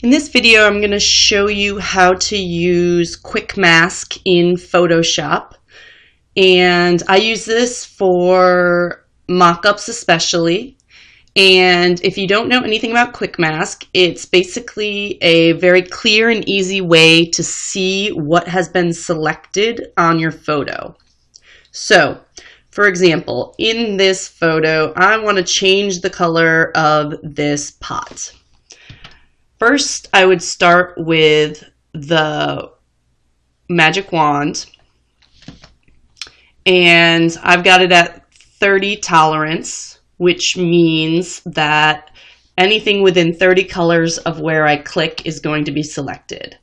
In this video, I'm going to show you how to use Quick Mask in Photoshop. And I use this for mock-ups especially. And if you don't know anything about Quick Mask, it's basically a very clear and easy way to see what has been selected on your photo. So, for example, in this photo, I want to change the color of this pot. First, I would start with the magic wand, and I've got it at 30 tolerance, which means that anything within 30 colors of where I click is going to be selected.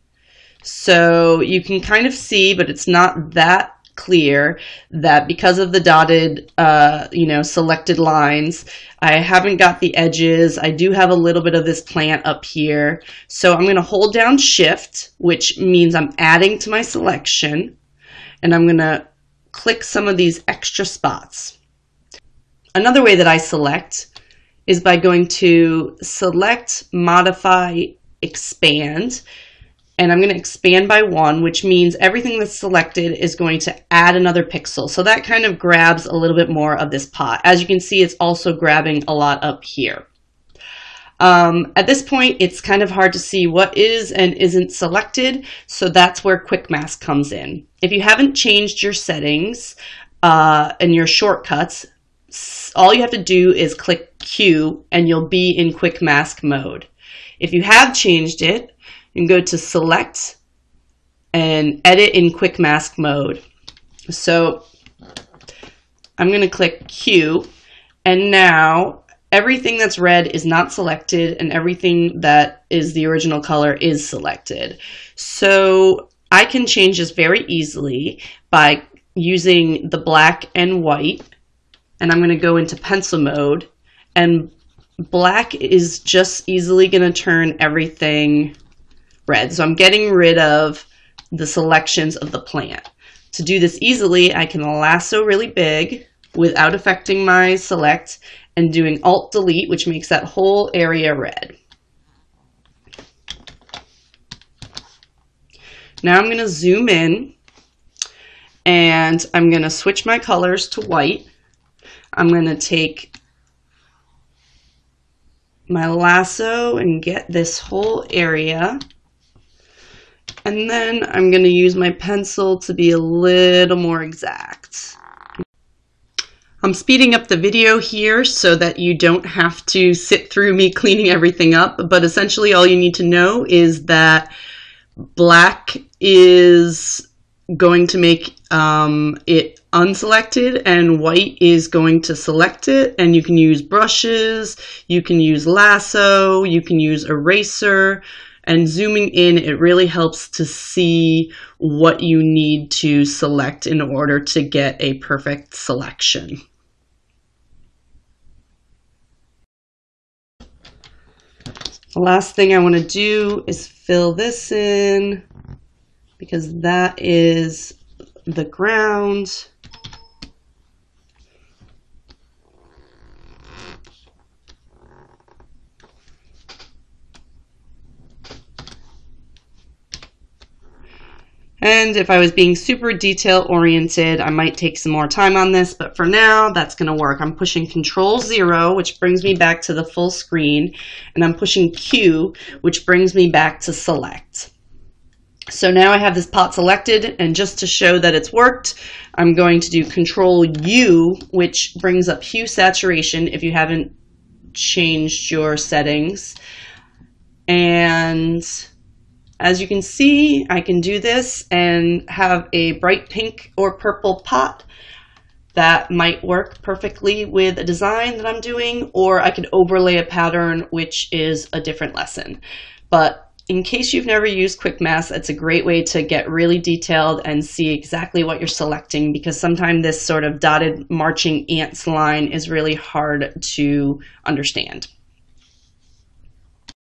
So you can kind of see, but it's not that clear, that because of the dotted, selected lines, I haven't got the edges. I do have a little bit of this plant up here. So I'm going to hold down Shift, which means I'm adding to my selection, and I'm going to click some of these extra spots. Another way that I select is by going to Select, Modify, Expand. And I'm going to expand by 1, which means everything that's selected is going to add another pixel. So that kind of grabs a little bit more of this pot. As you can see, it's also grabbing a lot up here. At this point, it's kind of hard to see what is and isn't selected. So that's where Quick Mask comes in. If you haven't changed your settings and your shortcuts, all you have to do is click Q and you'll be in Quick Mask mode. If you have changed it, you can go to Select and Edit in Quick Mask mode. So I'm going to click Q, and now everything that's red is not selected and everything that is the original color is selected. So I can change this very easily by using the black and white, and I'm going to go into pencil mode, and black is just easily going to turn everything red. So I'm getting rid of the selections of the plant. To do this easily, I can lasso really big without affecting my select and doing Alt-Delete, which makes that whole area red. Now I'm going to zoom in and I'm going to switch my colors to white. I'm going to take my lasso and get this whole area. And then I'm going to use my pencil to be a little more exact. I'm speeding up the video here so that you don't have to sit through me cleaning everything up, but essentially all you need to know is that black is going to make it unselected and white is going to select it, and you can use brushes, you can use lasso, you can use eraser. And zooming in, it really helps to see what you need to select in order to get a perfect selection. The last thing I want to do is fill this in because that is the ground. And if I was being super detail oriented, I might take some more time on this, but for now, that's going to work. I'm pushing Control-0, which brings me back to the full screen, and I'm pushing Q, which brings me back to Select. So now I have this pot selected, and just to show that it's worked, I'm going to do Control-U, which brings up hue saturation if you haven't changed your settings. And as you can see, I can do this and have a bright pink or purple pot that might work perfectly with a design that I'm doing, or I could overlay a pattern, which is a different lesson. But in case you've never used Quick Mask, it's a great way to get really detailed and see exactly what you're selecting, because sometimes this sort of dotted marching ants line is really hard to understand.